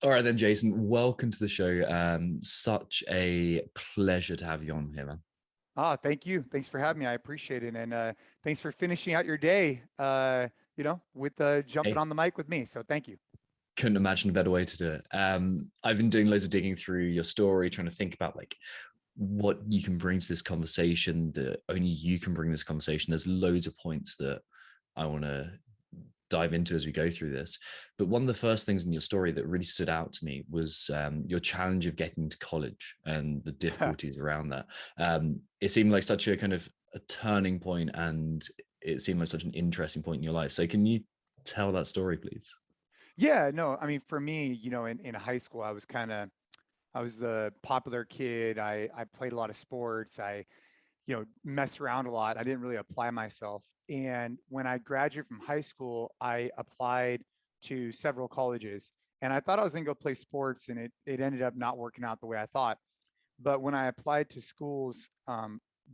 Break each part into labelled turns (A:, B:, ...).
A: All right then, Jason. Welcome to the show. Such a pleasure to have you on here, man.
B: Thank you. Thanks for having me. I appreciate it. And thanks for finishing out your day, with jumping
A: Hey,
B: on the mic with me. So thank you.
A: couldn't imagine a better way to do it. I've been doing loads of digging through your story, trying to think about like what you can bring to this conversation that only you can bring this conversation. There's loads of points that I want to dive into as we go through this. But one of the first things in your story that really stood out to me was your challenge of getting to college and the difficulties around that. It seemed like such a kind of a turning point, and it seemed like such an interesting point in your life. So can you tell that story, please?
B: Yeah, no, I mean, for me, in high school, I was the popular kid. I played a lot of sports. I messed around a lot. I didn't really apply myself. And when I graduated from high school, I applied to several colleges. And I thought I was going to go play sports, and it ended up not working out the way I thought. But when I applied to schools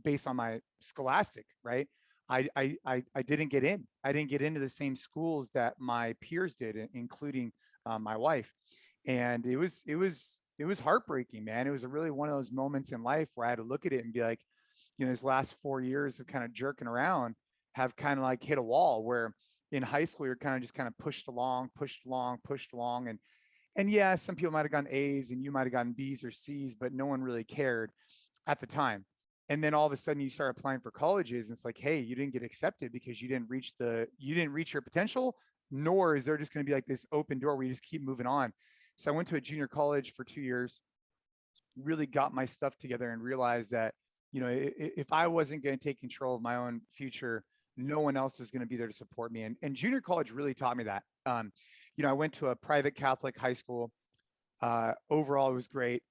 B: based on my scholastic, right, I didn't get in. I didn't get into the same schools that my peers did, including my wife. And it was heartbreaking, man. It was really one of those moments in life where I had to look at it and be like, these last 4 years of kind of jerking around have kind of like hit a wall where in high school you're kind of just kind of pushed along, pushed along, pushed along. And yeah, some people might have gotten A's and you might have gotten B's or C's, but no one really cared at the time. And then all of a sudden you start applying for colleges and it's like, hey, you didn't get accepted because you didn't reach your potential, nor is there just going to be like this open door where you just keep moving on. So I went to a junior college for 2 years, really got my stuff together and realized that, if I wasn't going to take control of my own future, no one else was going to be there to support me. And junior college really taught me that. I went to a private Catholic high school. Overall, it was great,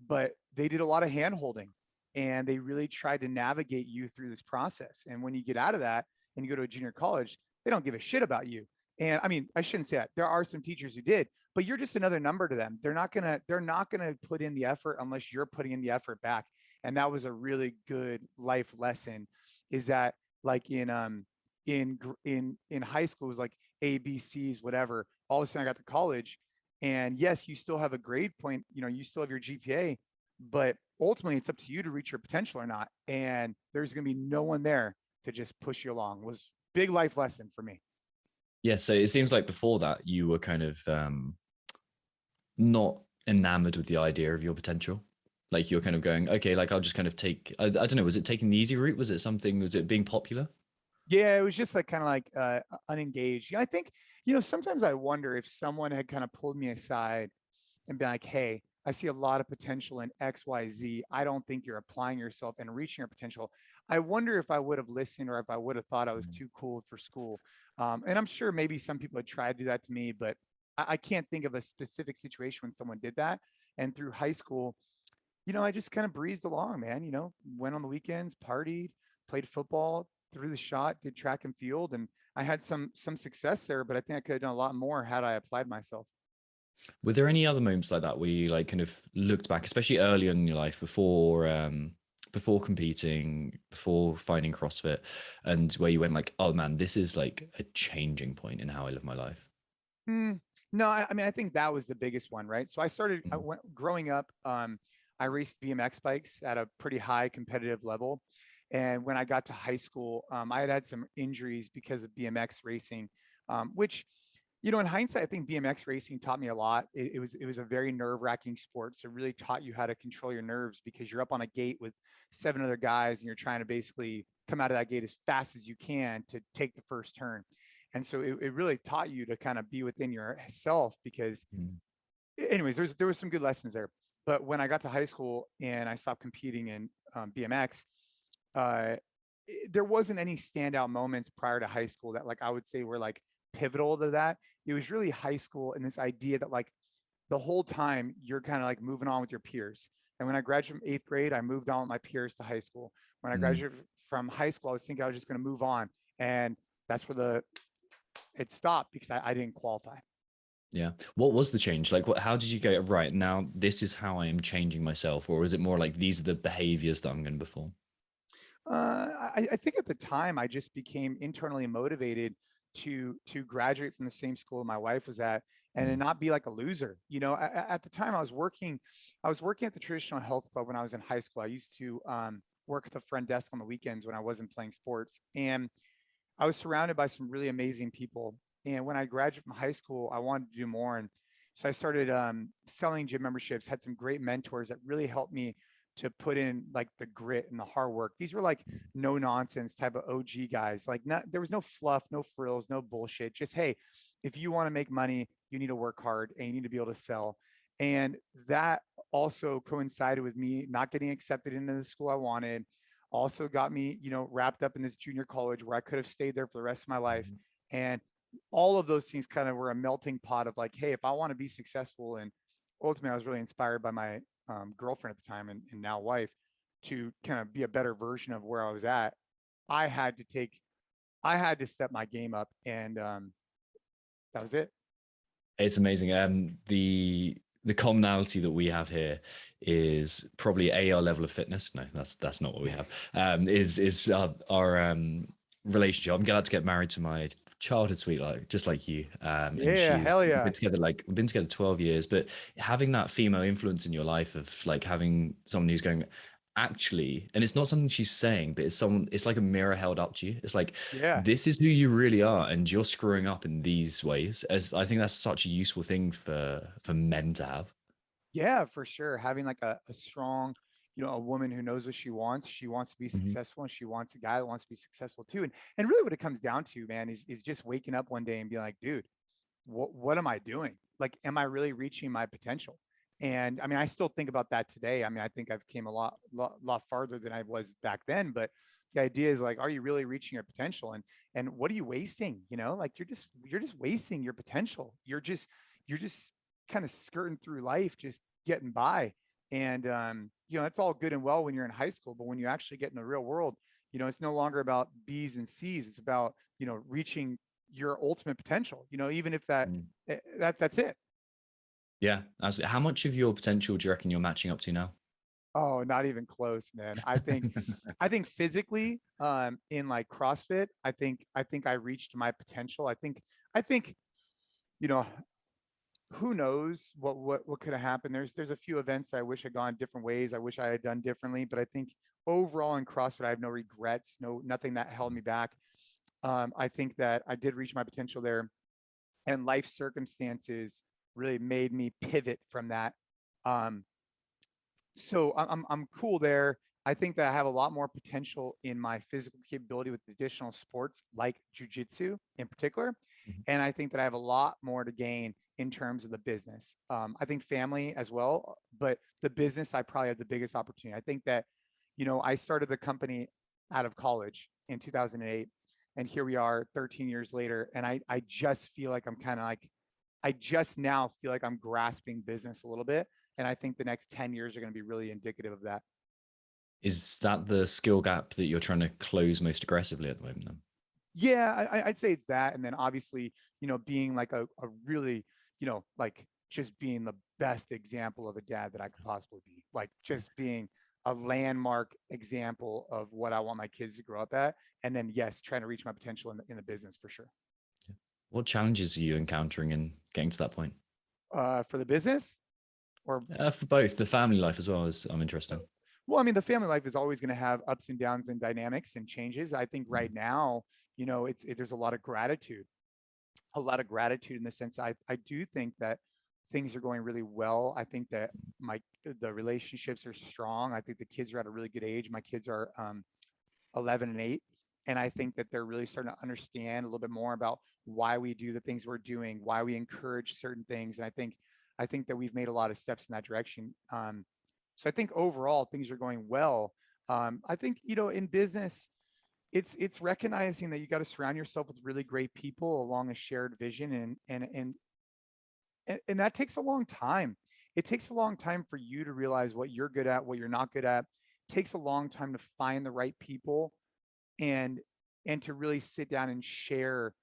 B: but they did a lot of hand holding and they really tried to navigate you through this process. And when you get out of that and you go to a junior college, they don't give a shit about you. And I mean, I shouldn't say that. There are some teachers who did, but you're just another number to them. They're not gonna put in the effort unless you're putting in the effort back. And that was a really good life lesson, is that like in high school, it was like A, B, C's, whatever. All of a sudden I got to college, and yes, you still have a grade point, you still have your GPA, but ultimately it's up to you to reach your potential or not. And there's going to be no one there to just push you along. It was big life lesson for me.
A: Yeah, so it seems like before that you were kind of not enamored with the idea of your potential. Like you're kind of going, okay, like I'll just kind of take, I don't know, was it taking the easy route? Was it being popular?
B: Yeah, it was just like kind of like unengaged. I think, sometimes I wonder if someone had kind of pulled me aside and been like, hey, I see a lot of potential in XYZ. I don't think you're applying yourself and reaching your potential. I wonder if I would have listened or if I would have thought I was too cool for school. And I'm sure maybe some people had tried to do that to me, but I can't think of a specific situation when someone did that. And through high school, I just kind of breezed along, man. Went on the weekends, partied, played football, threw the shot, did track and field, and I had some success there. But I think I could have done a lot more had I applied myself.
A: Were there any other moments like that where you like kind of looked back, especially early on in your life before competing, before finding CrossFit, and where you went like, oh man, this is like a changing point in how I live my life?
B: Mm, no, I mean, I think that was the biggest one, right? So I
A: Mm,
B: went growing up, I raced BMX bikes at a pretty high competitive level. And when I got to high school, I had some injuries because of BMX racing, which, in hindsight, I think BMX racing taught me a lot. It was a very nerve-wracking sport. So it really taught you how to control your nerves because you're up on a gate with seven other guys and you're trying to basically come out of that gate as fast as you can to take the first turn. And so it really taught you to kind of be within yourself because
A: mm,
B: anyways, there was some good lessons there. But when I got to high school and I stopped competing in BMX, uh, there wasn't any standout moments prior to high school that like I would say were like pivotal to that. It was really high school and this idea that like the whole time you're kind of like moving on with your peers. And when I graduated from eighth grade, I moved on with my peers to high school. When I
A: mm.
B: graduated from high school, I was thinking I was just going to move on, and that's where it stopped because I didn't qualify.
A: Yeah. What was the change? Like, how did you go, right now, this is how I am changing myself? Or is it more like these are the behaviors that I'm going to perform?
B: I think at the time I just became internally motivated to graduate from the same school my wife was at, and to
A: Mm.
B: not be like a loser. You know, at the time I was working at the traditional health club when I was in high school. I used to work at the front desk on the weekends when I wasn't playing sports, and I was surrounded by some really amazing people. And when I graduated from high school, I wanted to do more. And so I started selling gym memberships, had some great mentors that really helped me to put in like the grit and the hard work. These were like no nonsense type of OG guys. Like there was no fluff, no frills, no bullshit. Just, hey, if you want to make money, you need to work hard and you need to be able to sell. And that also coincided with me not getting accepted into the school I wanted, also got me, you know, wrapped up in this junior college where I could have stayed there for the rest of my life.
A: Mhm.
B: And all of those things kind of were a melting pot of like, hey, if I want to be successful, and ultimately I was really inspired by my girlfriend at the time and now wife to kind of be a better version of where I was at. I had to take, I had to step my game up, and that was it.
A: It's amazing. The commonality that we have here is probably our level of fitness. No, that's not what we have. Is our relationship. I'm glad to get married to my childhood sweetheart, just like you. And
B: Yeah, hell
A: we've
B: yeah.
A: been together we've been together 12 years, but having that female influence in your life of like having someone who's going, actually, and it's not something she's saying, but it's like a mirror held up to you. It's like,
B: Yeah.
A: this is who you really are, and you're screwing up in these ways. As I think that's such a useful thing for men to have.
B: Yeah, for sure. Having like a strong, you know, a woman who knows what she wants. She wants to be
A: Mhm.
B: successful, and she wants a guy that wants to be successful too. And really what it comes down to, man, is just waking up one day and being like, dude, what am I doing? Like, am I really reaching my potential? And I mean, I still think about that today. I mean, I think I've came a lot farther than I was back then, but the idea is like, are you really reaching your potential? And what are you wasting? You know, like you're just wasting your potential. You're just kind of skirting through life, just getting by. And you know, it's all good and well when you're in high school, but when you actually get in the real world, you know, it's no longer about B's and C's. It's about, you know, reaching your ultimate potential, you know, even if
A: Mm.
B: that's it.
A: Yeah, absolutely. How much of your potential do you reckon you're matching up to now?
B: Oh, not even close, man. I think physically, in like CrossFit, I think I reached my potential. I think, you know, who knows what could have happened. There's a few events I wish had gone different ways. I wish I had done differently, but I think overall in CrossFit, I have no regrets, nothing that held me back. I think that I did reach my potential there, and life circumstances really made me pivot from that. Um, so I'm cool there. I think that I have a lot more potential in my physical capability with additional sports like jujitsu in particular,
A: Mhm.
B: and I think that I have a lot more to gain in terms of the business. I think family as well, but the business I probably have the biggest opportunity. I think that, you know, I started the company out of college in 2008, and here we are 13 years later, and I just feel like I'm kind of like, I just now feel like I'm grasping business a little bit, and I think the next 10 years are going to be really indicative of that.
A: Is that the skill gap that you're trying to close most aggressively at the moment then?
B: Yeah, I'd say it's that. And then obviously, you know, being like a really, you know, like just being the best example of a dad that I could possibly be, like just being a landmark example of what I want my kids to grow up at. And then, yes, trying to reach my potential in the business for sure.
A: What challenges are you encountering in getting to that point?
B: For the business or
A: For both the family life as well as I'm interested.
B: Well, I mean, the family life is always going to have ups and downs and dynamics and changes. I think
A: Mm.
B: right now, you know, there's a lot of gratitude in the sense I do think that things are going really well. I think that my the relationships are strong. I think the kids are at a really good age. My kids are 11 and 8, and I think that they're really starting to understand a little bit more about why we do the things we're doing, why we encourage certain things, and I think that we've made a lot of steps in that direction. So I think overall things are going well. I think, you know, in business, it's recognizing that you got to surround yourself with really great people along a shared vision, and that takes a long time. It takes a long time for you to realize what you're good at, what you're not good at. It takes a long time to find the right people, and to really sit down and share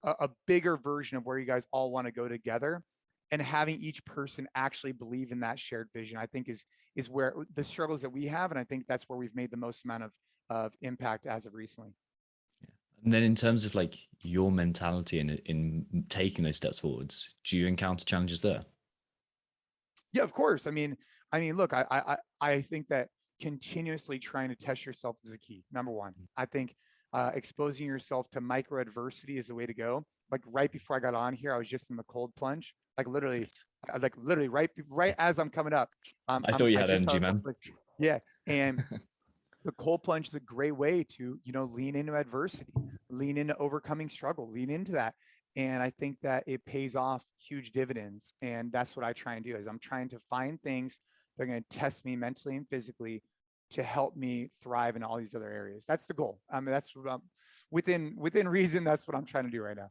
B: a bigger version of where you guys all want to go together, and having each person actually believe in that shared vision, I think is where the struggles that we have, and I think that's where we've made the most amount of impact as of recently.
A: And then in terms of like your mentality in taking those steps forwards, do you encounter challenges there?
B: Yeah, of course. Look, I think that continuously trying to test yourself is a key. Number one, I think exposing yourself to micro adversity is the way to go. Like right before I got on here, I was just in the cold plunge,
A: Nice.
B: like literally right
A: Nice.
B: as I'm coming up.
A: I thought you
B: I
A: had
B: just got
A: energy,
B: a cold
A: man.
B: plunge. Yeah, and the cold plunge is a great way to, lean into adversity, lean into overcoming struggle, lean into that. And I think that it pays off huge dividends. And that's what I try and do is I'm trying to find things that are going to test me mentally and physically to help me thrive in all these other areas. That's the goal. I mean, that's what within reason. That's what I'm trying to do right now.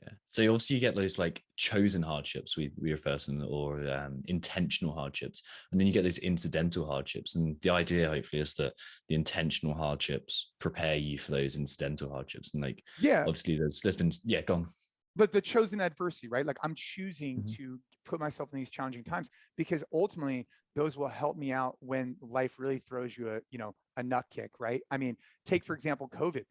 A: Yeah. So obviously you get those like chosen hardships we refer to them, or intentional hardships, and then you get those incidental hardships. And the idea, hopefully, is that the intentional hardships prepare you for those incidental hardships. And like
B: Yeah,
A: obviously there's been gone.
B: but the chosen adversity, right? Like I'm choosing
A: Mhm.
B: to put myself in these challenging times because ultimately those will help me out when life really throws you a nut kick, right? I mean, take for example COVID.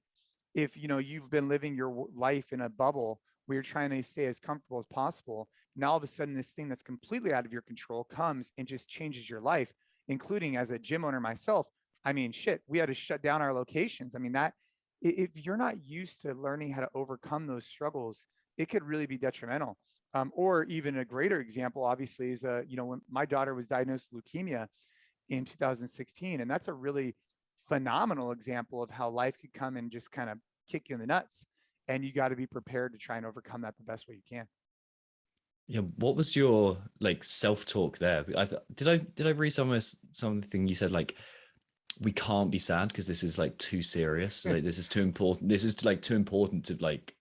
B: If you've been living your life in a bubble where you're trying to stay as comfortable as possible, now all of a sudden this thing that's completely out of your control comes and just changes your life, including as a gym owner myself. I mean, shit, we had to shut down our locations. I mean, that if you're not used to learning how to overcome those struggles, it could really be detrimental. Or even a greater example, obviously, is when my daughter was diagnosed with leukemia in 2016, and that's a really phenomenal example of how life could come and just kind of kick you in the nuts, and you got to be prepared to try and overcome that the best way you can.
A: Yeah, what was your like self-talk there? Did I read something you said like we can't be sad because this is like too serious, like this is too important, this is like too important to like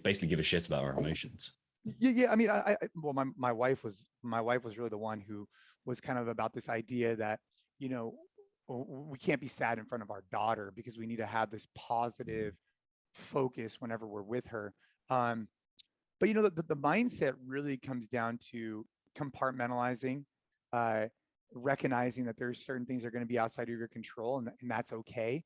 A: basically give a shit about our emotions.
B: Yeah. I mean, well, my wife was really the one who was kind of about this idea that you know we can't be sad in front of our daughter because we need to have this positive focus whenever we're with her. Um, but the mindset really comes down to compartmentalizing, uh, recognizing that there's certain things that are going to be outside of your control, and that's okay.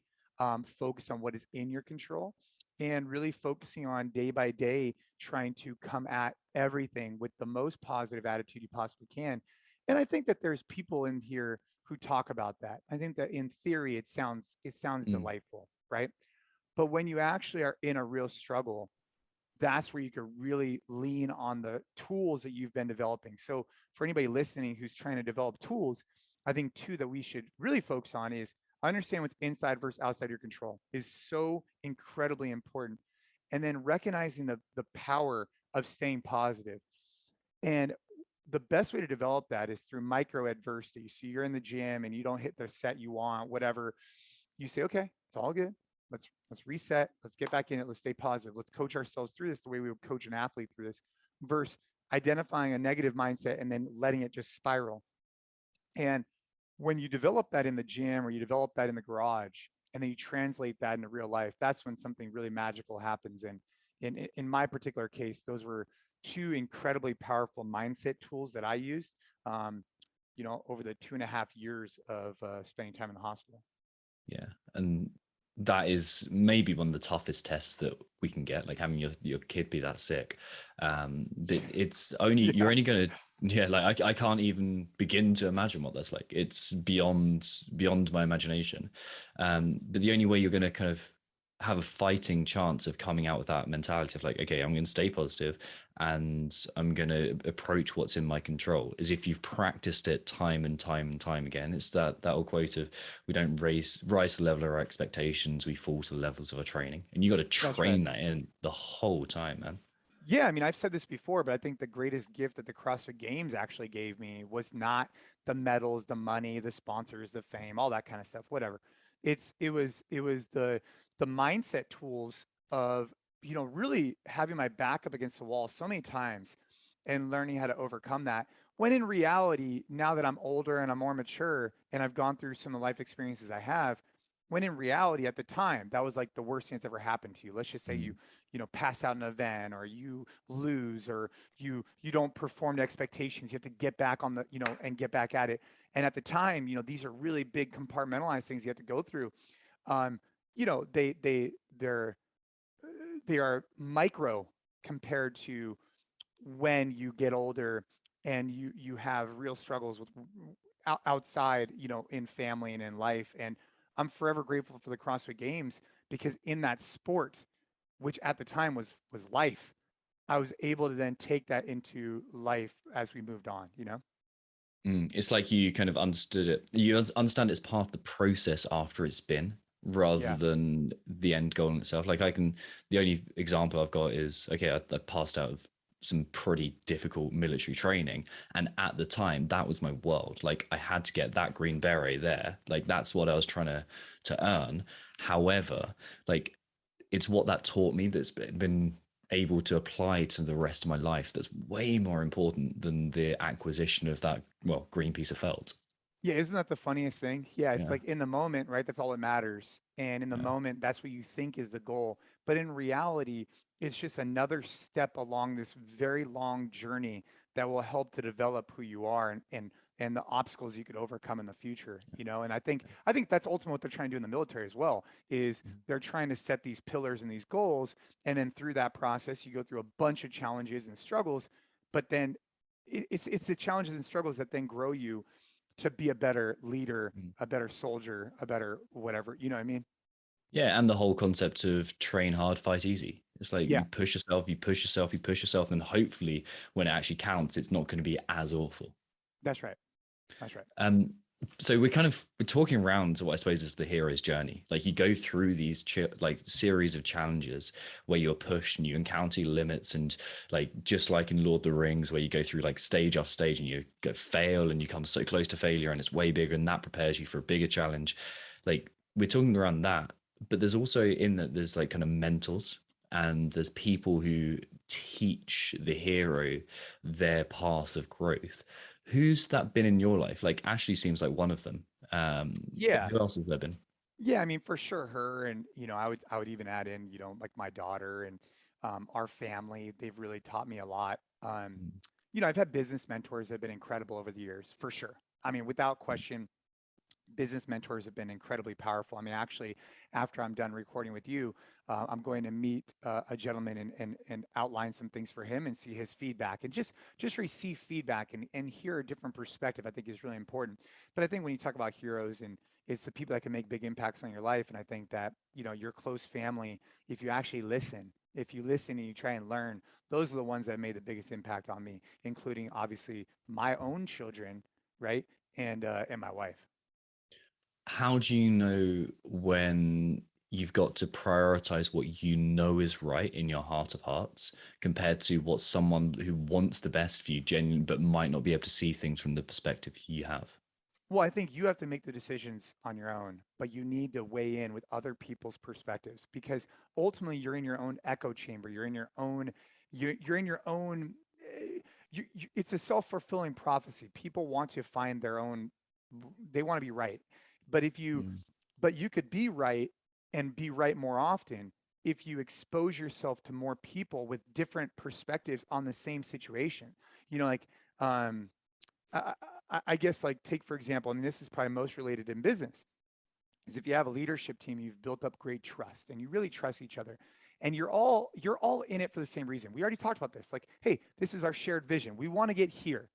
B: Focus on what is in your control, and really focusing on day by day trying to come at everything with the most positive attitude you possibly can. And I think that there's people in here who talk about that. I think that in theory it sounds
A: Mm,
B: delightful, right? But when you actually are in a real struggle, that's where you could really lean on the tools that you've been developing. So for anybody listening who's trying to develop tools, I think two that we should really focus on is understand what's inside versus outside your control is so incredibly important. And then recognizing the power of staying positive. And the best way to develop that is through micro adversity. So you're in the gym and you don't hit the set you want, whatever. You say, okay, it's all good. Let's reset. Let's get back in it. Let's stay positive. Let's coach ourselves through this the way we would coach an athlete through this, versus identifying a negative mindset and then letting it just spiral. And when you develop that in the gym or you develop that in the garage and then you translate that into real life, that's when something really magical happens. And in my particular case, those were two incredibly powerful mindset tools that I used, over the 2.5 years of spending time in the hospital.
A: yeah, and that is maybe one of the toughest tests that we can get, like having your kid be that sick. But it's only you're
B: Yeah,
A: only gonna yeah, like I can't even begin to imagine what that's like. It's beyond my imagination. But the only way you're gonna kind of have a fighting chance of coming out with that mentality of like, okay, I'm going to stay positive and I'm going to approach what's in my control, is if you've practiced it time and time and time again. It's that old quote of we don't rise to the level of our expectations, we fall to the levels of our training. And you got to
B: that's right.
A: train that in the whole time, man.
B: Yeah, I mean, I've said this before, but I think the greatest gift that the CrossFit Games actually gave me was not the medals, the money, the sponsors, the fame, all that kind of stuff, whatever. It was the mindset tools of, really having my back up against the wall so many times and learning how to overcome that. When in reality, now that I'm older and I'm more mature and I've gone through some of the life experiences I have, when in reality at the time, that was like the worst thing that's ever happened to you. Let's just say you
A: Mm.
B: pass out an event or you lose or you don't perform to expectations. You have to get back on the and get back at it. And at the time, these are really big compartmentalized things you have to go through. um they're they are micro compared to when you get older and you have real struggles with outside, in family and in life. And I'm forever grateful for the CrossFit Games, because in that sport, which at the time was life, I was able to then take that into life as we moved on,
A: It's like you kind of understood it. You understand it's part of the process after it's been, rather
B: Yeah.
A: than the end goal in itself. Like the only example I've got is, okay, I passed out of some pretty difficult military training. And at the time, that was my world. Like I had to get that green beret there. Like that's what I was trying to earn. However, like it's what that taught me that's been able to apply to the rest of my life that's way more important than the acquisition of that, well, green piece of felt.
B: Yeah, isn't that the funniest thing? Yeah, it's
A: Yeah.
B: like in the moment, right? That's all that matters. And in the
A: Yeah.
B: moment, that's what you think is the goal. But in reality, it's just another step along this very long journey that will help to develop who you are, and the obstacles you could overcome in the future, And I think that's ultimately what they're trying to do in the military as well, is they're trying to set these pillars and these goals, and then through that process, you go through a bunch of challenges and struggles, but then it's the challenges and struggles that then grow you to be a better leader,
A: Mm.
B: a better soldier, a better whatever. You know what I mean?
A: Yeah, and the whole concept of train hard, fight easy. It's like
B: Yeah,
A: you push yourself, you push yourself, you push yourself, and hopefully when it actually counts, it's not going to be as awful.
B: that's right. That's right.
A: Um, so we're talking around what I suppose is the hero's journey. Like you go through these like series of challenges where you're pushed and you encounter your limits, and like just like in Lord of the Rings, where you go through like stage after stage and you go fail and you come so close to failure and it's way bigger and that prepares you for a bigger challenge. Like we're talking around that, but there's also in that there's like kind of mentors and there's people who teach the hero their path of growth. Who's that been in your life? Like Ashley seems like one of them. But
B: Yeah.
A: who else has there been?
B: Yeah. I mean, for sure, her, and I would even add in, like my daughter and our family. They've really taught me a lot. I've had business mentors that have been incredible over the years, for sure. I mean, without question, business mentors have been incredibly powerful. I mean, actually, after I'm done recording with you, I'm going to meet a gentleman and outline some things for him and see his feedback, and just receive feedback and hear a different perspective. I think is really important. But I think when you talk about heroes, and it's the people that can make big impacts on your life, and I think that your close family, if you actually listen. If you listen and you try and learn, those are the ones that made the biggest impact on me, including obviously my own children, right, and my wife.
A: How do you know when you've got to prioritize what you know is right in your heart of hearts compared to what someone who wants the best for you genuine but might not be able to see things from the perspective you have?
B: Well, I think you have to make the decisions on your own, but you need to weigh in with other people's perspectives, because ultimately you're in your own echo chamber. You're in your own. It's a self-fulfilling prophecy. People want to find their own. They want to be right, but
A: Mm.
B: but you could be right and be right more often if you expose yourself to more people with different perspectives on the same situation. Like um, I, I guess, like, take for example, I mean, this is probably most related in business, is if you have a leadership team, you've built up great trust and you really trust each other, and you're all in it for the same reason. We already talked about this. Like, hey, this is our shared vision. We want to get here.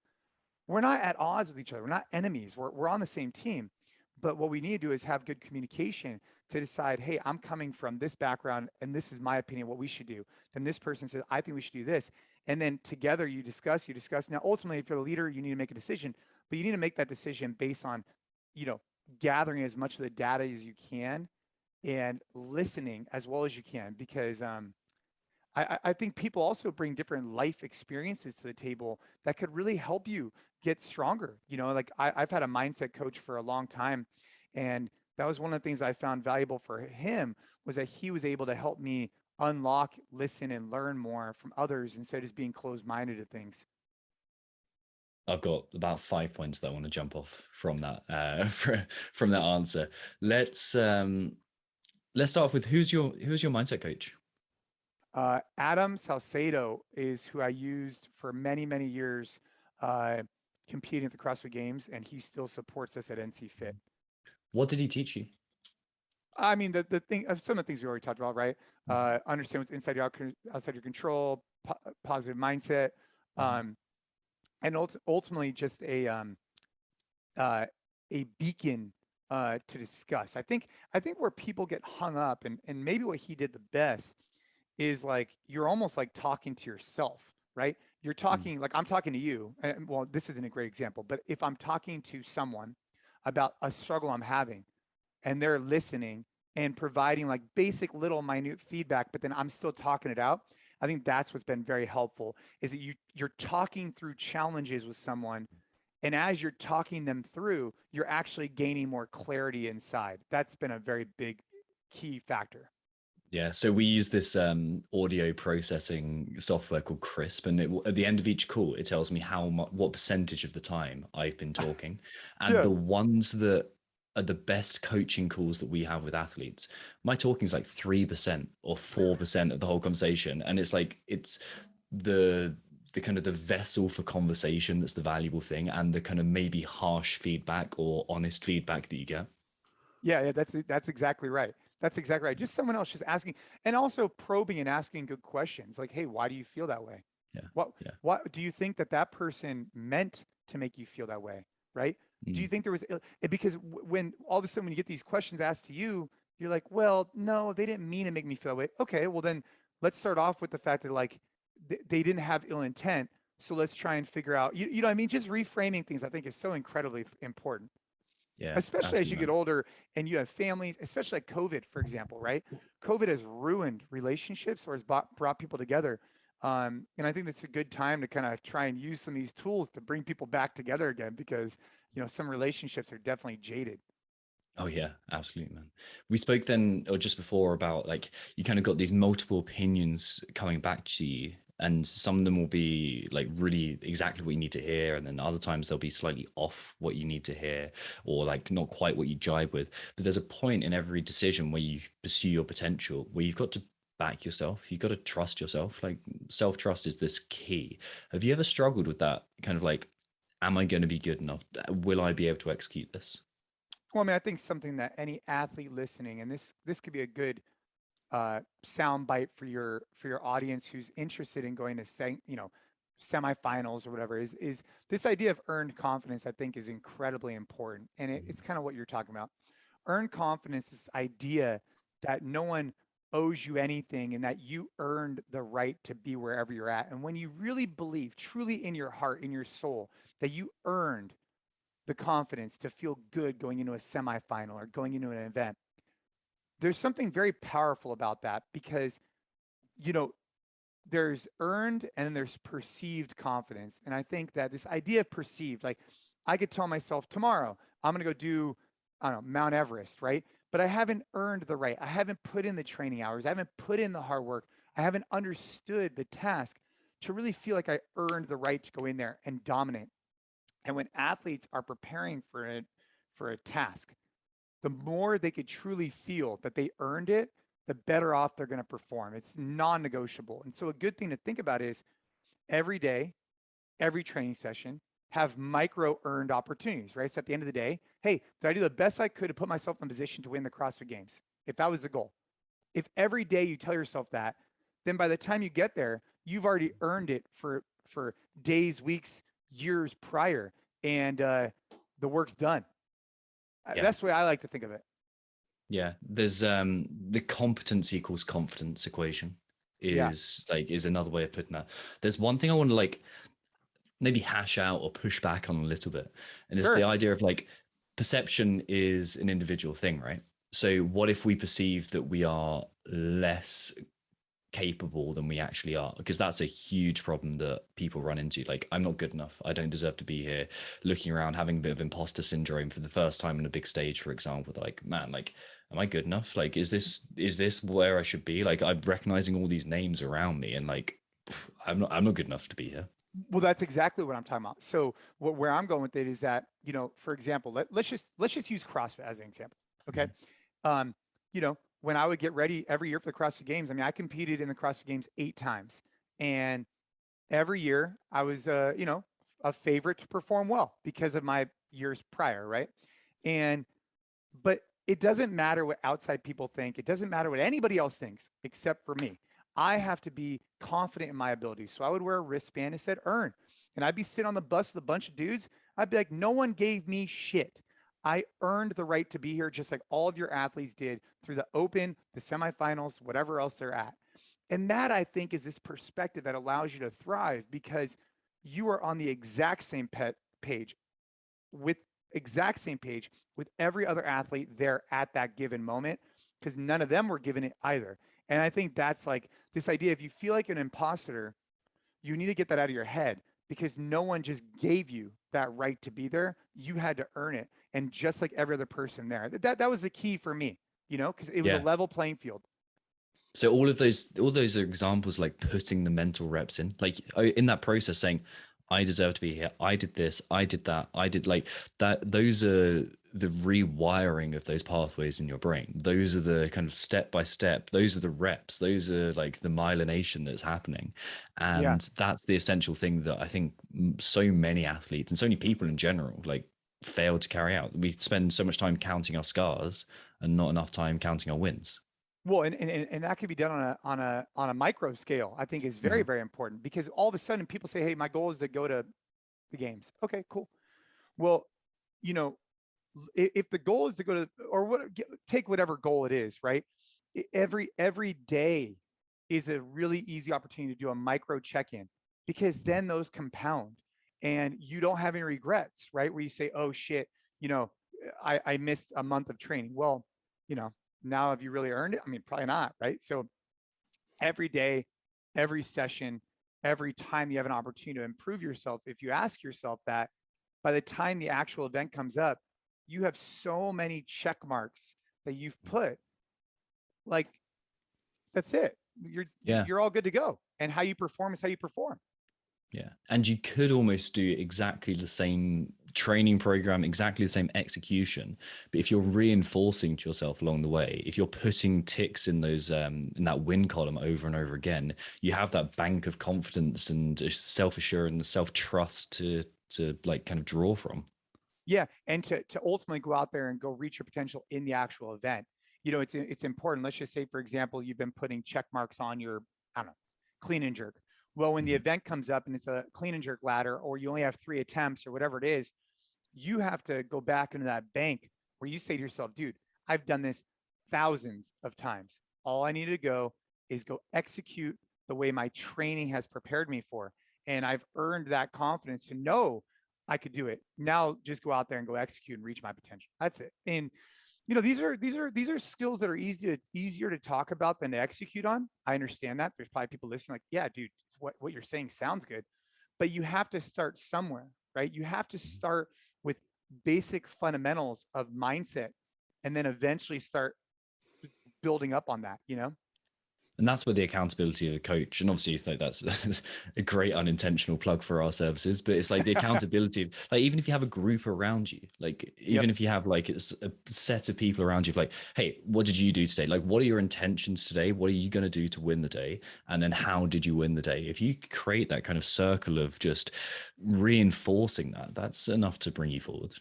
B: We're not at odds with each other. We're not enemies. We're on the same team. But what we need to do is have good communication to decide, hey, I'm coming from this background and this is my opinion, what we should do. Then this person says, I think we should do this. And then together you discuss. Now, ultimately, if you're the leader, you need to make a decision, but you need to make that decision based on, you know, gathering as much of the data as you can and listening as well as you can, because I think people also bring different life experiences to the table that could really help you get stronger. Like I've had a mindset coach for a long time, and that was one of the things I found valuable for him, was that he was able to help me unlock, listen, and learn more from others instead of just being closed-minded to things.
A: I've got about 5 points that I want to jump off from that from that answer. Let's start off with who's your mindset coach?
B: Adam Salcedo is who I used for many, many years uh, competing at the CrossFit Games, and he still supports us at NC Fit.
A: What did he teach you?
B: I mean, the thing of some of the things we already talked about, right? Understand what's inside your outside your control, positive mindset,
A: Mhm.
B: um, and ultimately just a beacon to discuss. I think where people get hung up, and maybe what he did the best is like you're almost like talking to yourself, right? You're
A: Mm.
B: talking like I'm talking to you, and well, this isn't a great example, but if I'm talking to someone about a struggle I'm having, and they're listening and providing like basic little minute feedback, but then I'm still talking it out. I think that's what's been very helpful is that you're talking through challenges with someone, and as you're talking them through, you're actually gaining more clarity inside. That's been a very big key factor.
A: Yeah, so we use this audio processing software called Crisp, and at the end of each call, it tells me how much, what percentage of the time I've been talking, and
B: Yeah.
A: the ones that are the best coaching calls that we have with athletes, my talking is like 3% or 4% of the whole conversation, and it's like it's the the kind of the vessel for conversation that's the valuable thing, and the kind of maybe harsh feedback or honest feedback that you get.
B: Yeah, that's exactly right. That's exactly right. Just someone else just asking, and also probing and asking good questions like, "Hey, why do you feel that way?
A: Yeah,
B: What
A: yeah.
B: what do you think that that person meant to make you feel that way?" Right? Do you
A: Mm.
B: think there was because when all of a sudden when you get these questions asked to you, you're like, "Well, no, they didn't mean to make me feel that way." Okay, well then let's start off with the fact that like they didn't have ill intent. So let's try and figure out, you know what I mean? Just reframing things, I think, is so incredibly important,
A: Yeah,
B: especially as you
A: absolutely,
B: get
A: man.
B: older and you have families, especially like COVID, for example, right? COVID has ruined relationships or has brought people together. And I think that's a good time to kind of try and use some of these tools to bring people back together again because, some relationships are definitely jaded.
A: Oh yeah, absolutely, man. We spoke then or just before about like you kind of got these multiple opinions coming back to you, and some of them will be like really exactly what you need to hear, and then other times they'll be slightly off what you need to hear, or like not quite what you jive with. But there's a point in every decision where you pursue your potential, where you've got to back yourself. You've got to trust yourself. Like self-trust is this key. Have you ever struggled with that kind of like, am I going to be good enough? Will I be able to execute this?
B: Well, I mean, I think something that any athlete listening, and this could be a good sound bite for your audience who's interested in going to semifinals or whatever is this idea of earned confidence. I think is incredibly important, and it's kind of what you're talking about. Earned confidence, this idea that no one owes you anything and that you earned the right to be wherever you're at. And when you really believe, truly in your heart, in your soul, that you earned the confidence to feel good going into a semifinal or going into an event, there's something very powerful about that because, you know, there's earned and there's perceived confidence. And I think that this idea of perceived, like I could tell myself tomorrow, I'm going to go do, I don't know, Mount Everest, right? But I haven't earned the right. I haven't put in the training hours. I haven't put in the hard work. I haven't understood the task to really feel like I earned the right to go in there and dominate. And when athletes are preparing for a task, the more they could truly feel that they earned it, the better off they're going to perform. It's non negotiable. And so, a good thing to think about is every day, every training session, have micro earned opportunities, right? So, at the end of the day, hey, did I do the best I could to put myself in a position to win the CrossFit Games? If that was the goal. If every day you tell yourself that, then by the time you get there, you've already earned it for days, weeks, years prior, and the work's done.
A: Yeah.
B: That's the way I like to think of it.
A: Yeah, there's the competence equals confidence equation
B: Yeah,
A: is another way of putting that. There's one thing I want to like maybe hash out or push back on a little bit, and it's the
B: sure.
A: idea of like perception is an individual thing, right? So what if we perceive that we are less capable than we actually are, because that's a huge problem that people run into. Like, I'm not good enough, I don't deserve to be here, looking around having a bit of imposter syndrome for the first time on a big stage, for example. They're like, man, like, am I good enough? Like, is this where I should be? Like, I'm recognizing all these names around me, and like, I'm not good enough to be here.
B: Well, that's exactly what I'm talking about. So where I'm going with it is that, for example, let's just use CrossFit as an example. Okay.
A: Mhm.
B: Um, when I would get ready every year for the CrossFit Games, I mean, I competed in the CrossFit Games 8 times. And every year I was, a favorite to perform well because of my years prior. Right. And, but it doesn't matter what outside people think. It doesn't matter what anybody else thinks except for me. I have to be confident in my ability. So I would wear a wristband and said earn. And I'd be sitting on the bus with a bunch of dudes. I'd be like, no one gave me shit. I earned the right to be here, just like all of your athletes did through the open, the semifinals, whatever else they're at. And that, I think, is this perspective that allows you to thrive because you are on the exact same page with every other athlete there at that given moment, because none of them were given it either. And I think that's like this idea, if you feel like an imposter, you need to get that out of your head, because no one just gave you that right to be there. You had to earn it. And just like every other person there, that was the key for me, because it was a level playing field.
A: So all those are examples, like putting the mental reps in, like in that process, saying, I deserve to be here. I did this. I did that. I did like that. Those are the rewiring of those pathways in your brain. Those are the kind of step by step. Those are the reps. Those are like the myelination that's happening. And that's the essential thing that I think so many athletes and so many people in general, like, fail to carry out. We spend so much time counting our scars and not enough time counting our wins.
B: Well, and that could be done on a micro scale. I think is very, very important, because all of a sudden people say, hey, my goal is to go to the games. Okay, cool. Well, if the goal is to go to, or take whatever goal it is, right? Every day is a really easy opportunity to do a micro check-in, because then those compound and you don't have any regrets, right? Where you say, oh shit, I missed a month of training. Well, now have you really earned it? I mean, probably not, right? So every day, every session, every time you have an opportunity to improve yourself, if you ask yourself that, by the time the actual event comes up, you have so many check marks that you've put, like, that's it. You're all good to go. And how you perform is how you perform.
A: Yeah. And you could almost do exactly the same training program, exactly the same execution. But if you're reinforcing to yourself along the way, if you're putting ticks in those in that win column over and over again, you have that bank of confidence and self-assurance, self-trust to like kind of draw from.
B: Yeah. And to ultimately go out there and go reach your potential in the actual event. It's important. Let's just say, for example, you've been putting check marks on your, I don't know, clean and jerk. Well, when the event comes up and it's a clean and jerk ladder, or you only have 3 attempts or whatever it is, you have to go back into that bank where you say to yourself, dude, I've done this thousands of times. All I need to go is go execute the way my training has prepared me for. And I've earned that confidence to know I could do it. Now just go out there and go execute and reach my potential. That's it. And these are skills that are easier to talk about than to execute on. I understand that. There's probably people listening like, yeah, dude, what you're saying sounds good, but you have to start somewhere, right? You have to start with basic fundamentals of mindset, and then eventually start building up on that,
A: And that's where the accountability of a coach, and obviously like that's a great unintentional plug for our services, but it's like the accountability of, like, even if you have a group around you, like even if you have like a set of people around you, like, hey, what did you do today? Like, what are your intentions today? What are you going to do to win the day? And then how did you win the day? If you create that kind of circle of just reinforcing that, that's enough to bring you forward.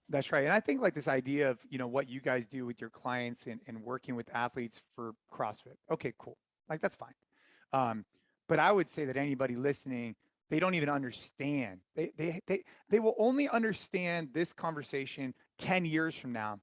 B: That's right. And I think like this idea of, what you guys do with your clients and working with athletes for CrossFit. Okay, cool. Like, that's fine. But I would say that anybody listening, they don't even understand. They will only understand this conversation 10 years from now,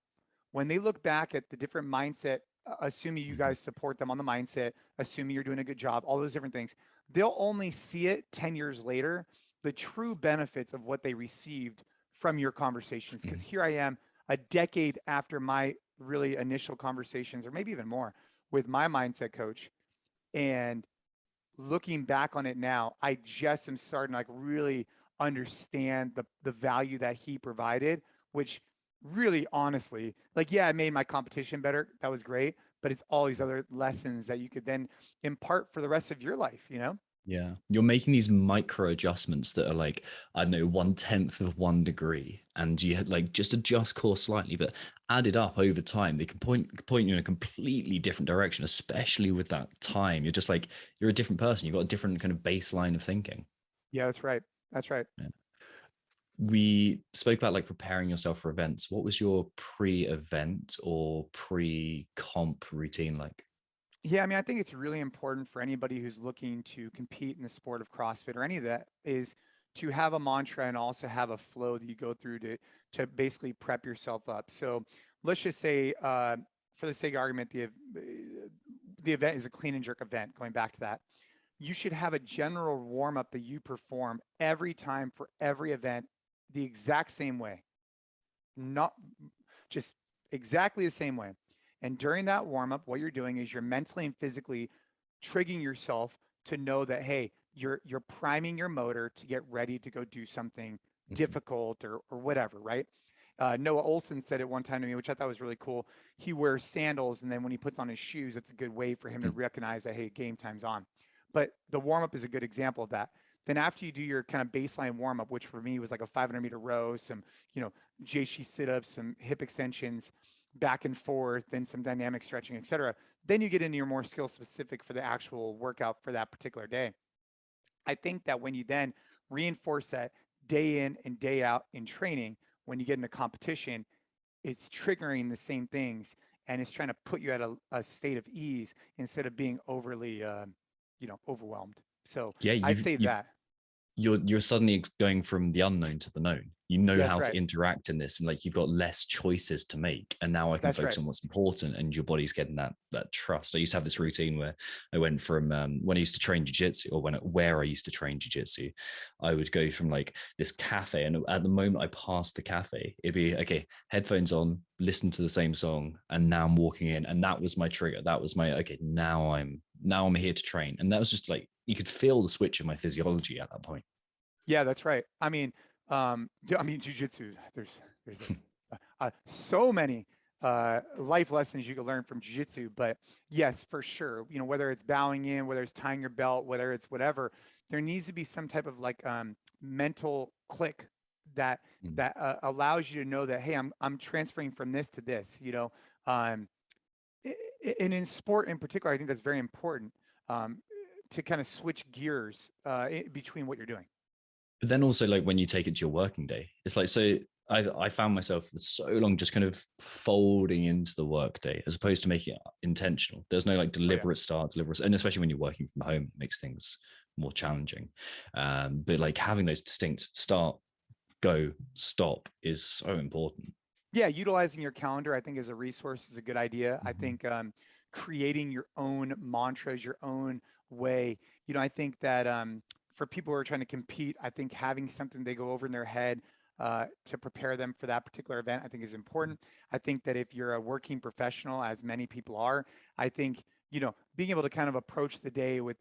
B: when they look back at the different mindset, assuming you guys support them on the mindset, assuming you're doing a good job, all those different things. They'll only see it 10 years later, the true benefits of what they received from your conversations. Because here I am, a decade after my really initial conversations, or maybe even more, with my mindset coach. And looking back on it now, I just am starting to like really understand the value that he provided, which really, honestly, like, yeah, it made my competition better. That was great. But it's all these other lessons that you could then impart for the rest of your life,
A: Yeah. You're making these micro adjustments that are like, I don't know, 1/10 of 1 degree. And you had like just adjust course slightly, but added up over time, they can point you in a completely different direction, especially with that time. You're just like, you're a different person. You've got a different kind of baseline of thinking.
B: Yeah, that's right. That's right.
A: Yeah. We spoke about like preparing yourself for events. What was your pre-event or pre-comp routine like?
B: Yeah, I mean, I think it's really important for anybody who's looking to compete in the sport of CrossFit or any of that is to have a mantra and also have a flow that you go through to basically prep yourself up. So let's just say, for the sake of argument, the event is a clean and jerk event. Going back to that, you should have a general warm up that you perform every time for every event, the exact same way, not just exactly the same way. And during that warm up, what you're doing is you're mentally and physically triggering yourself to know that, hey, you're priming your motor to get ready to go do something
A: Mhm.
B: difficult or whatever, right? Noah Olson said it one time to me, which I thought was really cool. He wears sandals, and then when he puts on his shoes, it's a good way for him to recognize that, hey, game time's on. But the warm up is a good example of that. Then after you do your kind of baseline warm up, which for me was like a 500-meter row, some JC sit ups, some hip extensions, back and forth, then some dynamic stretching, etc. Then you get into your more skill specific for the actual workout for that particular day. I think that when you then reinforce that day in and day out in training, when you get into competition, it's triggering the same things and it's trying to put you at a state of ease instead of being overly, overwhelmed. So
A: Yeah,
B: I'd say
A: you've
B: that.
A: you're suddenly going from the unknown to the known. You know
B: That's
A: how to
B: right.
A: interact in this, and like you've got less choices to make. And now I can
B: That's
A: focus
B: right.
A: on what's important, and your body's getting that trust. I used to have this routine where I went from when I used to train jiu-jitsu, or where I used to train jiu-jitsu, I would go from like this cafe, and at the moment I passed the cafe, it'd be okay, headphones on, listen to the same song, and now I'm walking in, and that was my trigger. That was my okay. Now I'm here to train, and that was just like you could feel the switch in my physiology at that point.
B: Yeah, that's right. Jujitsu. There's so many life lessons you can learn from jujitsu. But yes, for sure. Whether it's bowing in, whether it's tying your belt, whether it's whatever, there needs to be some type of like mental click that
A: Mm.
B: allows you to know that, hey, I'm transferring from this to this. Um, and in sport in particular, I think that's very important um, to kind of switch gears between what you're doing.
A: But then also like when you take it to your working day, it's like so I found myself for so long just kind of folding into the workday as opposed to making it intentional. There's no like
B: Oh yeah.
A: deliberate start, deliberate, and especially when you're working from home, it makes things more challenging. But like having those distinct start, go, stop is so important.
B: Yeah, utilizing your calendar, I think, as a resource is a good idea. I
A: Mhm.
B: think creating your own mantras, your own way. I think that for people who are trying to compete, I think having something they go over in their head to prepare them for that particular event, I think is important. I think that if you're a working professional, as many people are, I think, being able to kind of approach the day with,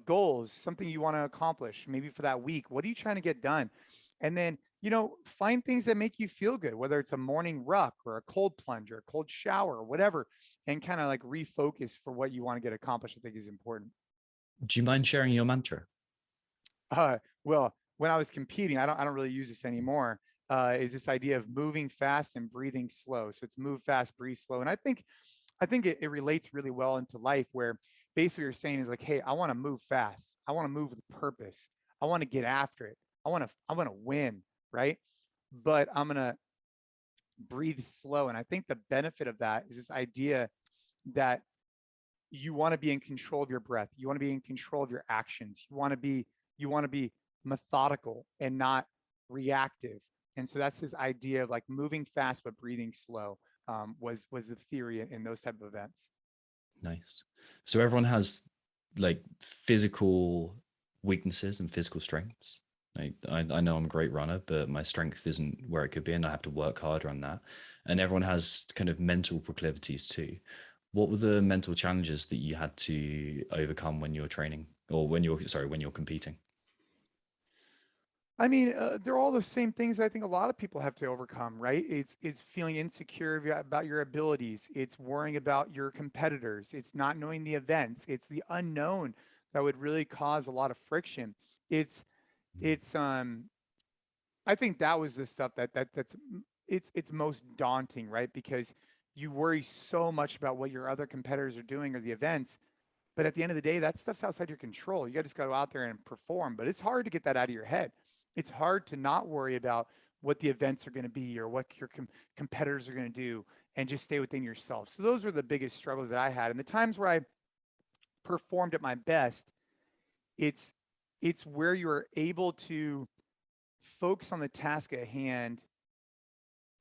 B: goals, something you want to accomplish, maybe for that week. What are you trying to get done? And then find things that make you feel good, whether it's a morning ruck or a cold plunge or a cold shower or whatever, and kind of like refocus for what you want to get accomplished. I think is important.
A: Do you mind sharing your mantra?
B: Well, when I was competing, I don't really use this anymore. Is this idea of moving fast and breathing slow? So it's move fast, breathe slow, and I think it relates really well into life, where basically you're saying is like, hey, I want to move fast, I want to move with purpose, I want to get after it, I want to win, right? But I'm gonna breathe slow. And I think the benefit of that is this idea that you want to be in control of your breath. You want to be in control of your actions. You want to be methodical and not reactive. And so that's this idea of like moving fast but breathing slow was the theory in those type of events.
A: Nice. So everyone has like physical weaknesses and physical strengths. I know I'm a great runner, but my strength isn't where it could be, and I have to work harder on that. And everyone has kind of mental proclivities too. What were the mental challenges that you had to overcome when you're training, or when you're competing?
B: I mean, they're all the same things I think a lot of people have to overcome, right? It's feeling insecure about your abilities. It's worrying about your competitors. It's not knowing the events. It's the unknown that would really cause a lot of friction. It's it's I think that was the stuff it's most daunting, right? Because you worry so much about what your other competitors are doing or the events, but at the end of the day, that stuff's outside your control. You just got to go out there and perform, but it's hard to get that out of your head. it's hard to not worry about what the events are going to be or what your competitors are going to do and just stay within yourself. So those were the biggest struggles that I had. And the times where I performed at my best, it's it's where you're able to focus on the task at hand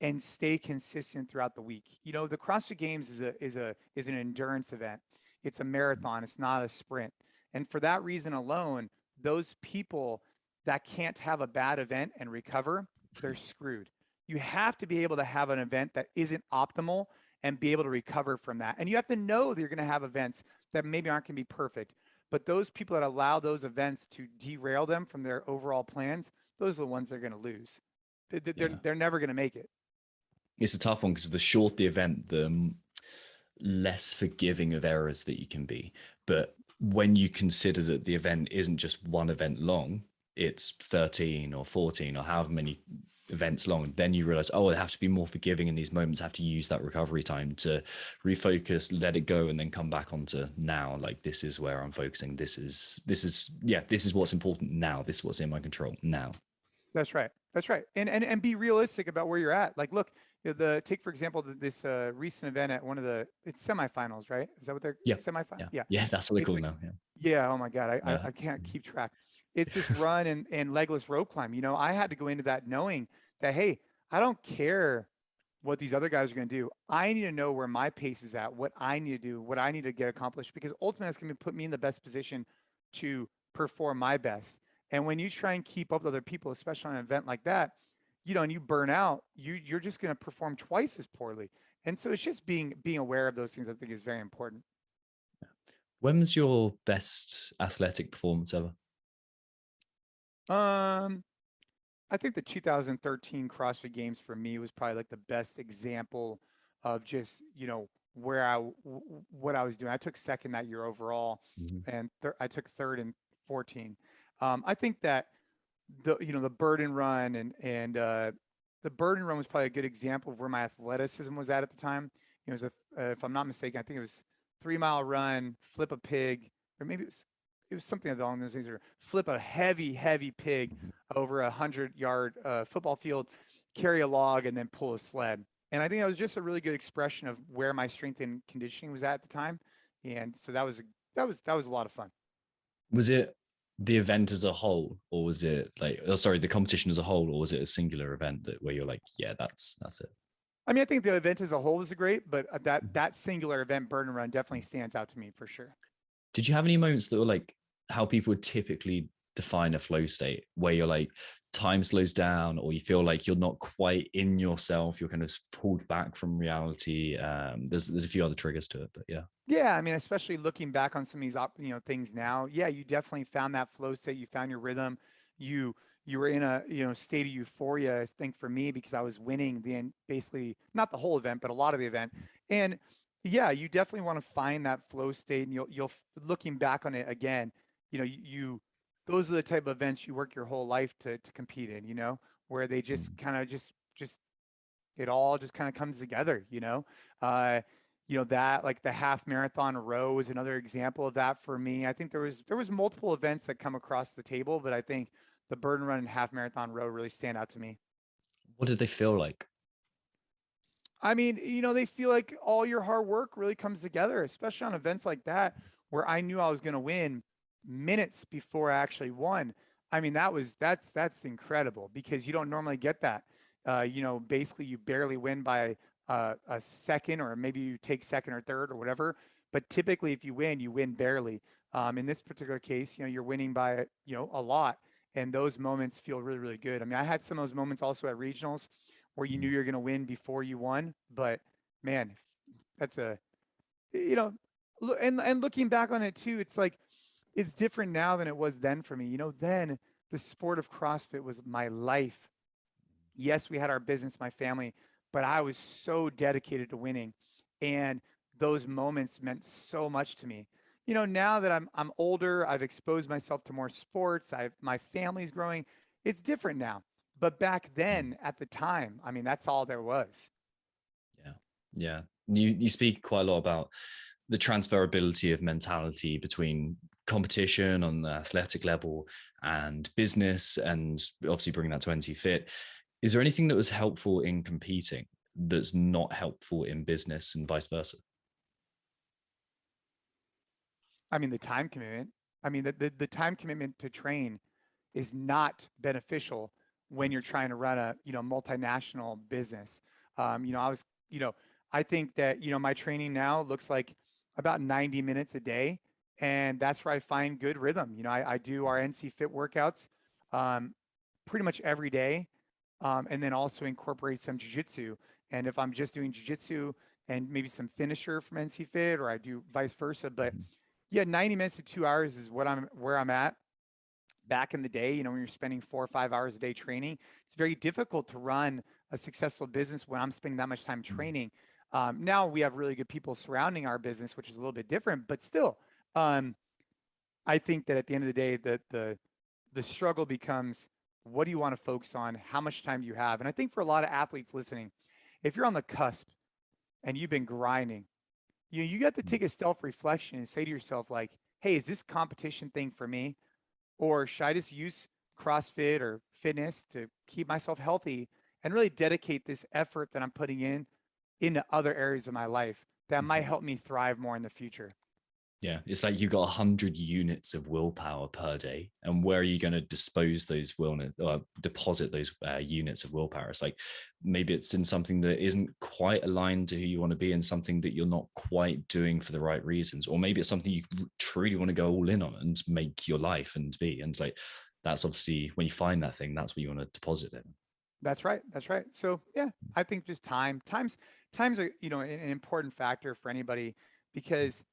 B: and stay consistent throughout the week. You know, the CrossFit Games is an endurance event. It's a marathon. It's not a sprint. And for that reason alone, those people that can't have a bad event and recover, they're screwed. You have to be able to have an event that isn't optimal and be able to recover from that. And you have to know that you're going to have events that maybe aren't going to be perfect. But those people that allow those events to derail them from their overall plans, those are the ones that are going to lose. They're never going to make it.
A: It's a tough one because the shorter the event, the less forgiving of errors that you can be. But when you consider that the event isn't just one event long, it's 13 or 14 or however many events long, then you realize, oh, I have to be more forgiving in these moments. I have to use that recovery time to refocus, let it go, and then come back onto now. Like, this is where I'm focusing. This is what's important now. This is what's in my control now.
B: That's right. That's right. And be realistic about where you're at. Like, look, take for example this recent event at one of it's semifinals, right? Is that what they're semifinals?
A: Yeah, that's what they call
B: like,
A: now.
B: Yeah. Oh my God, I can't keep track. It's this run and legless rope climb. You know, I had to go into that knowing that, hey, I don't care what these other guys are going to do. I need to know where my pace is at, what I need to do, what I need to get accomplished, because ultimately it's going to put me in the best position to perform my best. And when you try and keep up with other people, especially on an event like that, you know, and you burn out, you're just going to perform twice as poorly. And so it's just being aware of those things, I think, is very important.
A: When was your best athletic performance ever?
B: I think the 2013 CrossFit Games for me was probably like the best example of just, you know, what I was doing. I took second that year overall, and I took third in 14. I think that the burden run and the burden run was probably a good example of where my athleticism was at the time. It was if I'm not mistaken, I think it was 3 mile run, flip a pig, or maybe it was something along those things, or flip a heavy pig over 100-yard football field, carry a log, and then pull a sled. And I think that was just a really good expression of where my strength and conditioning was at the time. And so that was a lot of fun.
A: Was it the event as a whole, or was it the competition as a whole, or was it a singular event where you're like, yeah, that's it?
B: I mean, I think the event as a whole was great, but that singular event, burden run, definitely stands out to me for sure.
A: Did you have any moments that were like how people would typically define a flow state, where you're like, time slows down, or you feel like you're not quite in yourself, you're kind of pulled back from reality? There's a few other triggers to it, but
B: yeah, I mean, especially looking back on some of these things now, yeah, you definitely found that flow state, you found your rhythm, you were in a state of euphoria. I think for me, because I was winning basically not the whole event, but a lot of the event. And yeah, you definitely want to find that flow state, and you'll looking back on it again, those are the type of events you work your whole life to compete in, where they just kind of just it all just kind of comes together, that like the half marathon row is another example of that for me. I think there was multiple events that come across the table, but I think the burden run and half marathon row really stand out to me.
A: What did they feel like?
B: I mean, they feel like all your hard work really comes together, especially on events like that, where I knew I was going to win minutes before I actually won. I mean, that's incredible, because you don't normally get that. Basically you barely win by a second, or maybe you take second or third or whatever. But typically if you win barely. In this particular case, you're winning by, a lot. And those moments feel really, really good. I mean, I had some of those moments also at regionals where you knew you're going to win before you won. But man, that's and looking back on it too, it's like, it's different now than it was then for me. Then the sport of CrossFit was my life. Yes, we had our business, my family, but I was so dedicated to winning. And those moments meant so much to me. Now that I'm older, I've exposed myself to more sports. My family's growing. It's different now. But back then, at the time, I mean, that's all there was.
A: Yeah. You speak quite a lot about the transferability of mentality between competition on the athletic level and business, and obviously bringing that to NC Fit. Is there anything that was helpful in competing that's not helpful in business and vice versa?
B: I mean, the time commitment. I mean, the time commitment to train is not beneficial when you're trying to run a, multinational business. I think that, my training now looks like about 90 minutes a day. And that's where I find good rhythm. I do our NC Fit workouts pretty much every day. And then also incorporate some jujitsu. And if I'm just doing jujitsu and maybe some finisher from NC Fit, or I do vice versa. But yeah, 90 minutes to 2 hours is where I'm at. Back in the day, when you're spending 4 or 5 hours a day training, it's very difficult to run a successful business when I'm spending that much time training. Now we have really good people surrounding our business, which is a little bit different, but still, I think that at the end of the day, the struggle becomes, what do you want to focus on? How much time do you have? And I think for a lot of athletes listening, if you're on the cusp and you've been grinding, you got to take a self-reflection and say to yourself, like, hey, is this competition thing for me? Or should I just use CrossFit or fitness to keep myself healthy and really dedicate this effort that I'm putting into other areas of my life that might help me thrive more in the future?
A: Yeah, it's like you've got 100 units of willpower per day, and where are you going to dispose those or deposit those units of willpower? It's like maybe it's in something that isn't quite aligned to who you want to be, and something that you're not quite doing for the right reasons, or maybe it's something you truly want to go all in on and make your life and be. And like that's obviously when you find that thing, that's what you want to deposit in.
B: That's right. That's right. So yeah, I think just time's are, an important factor for anybody, because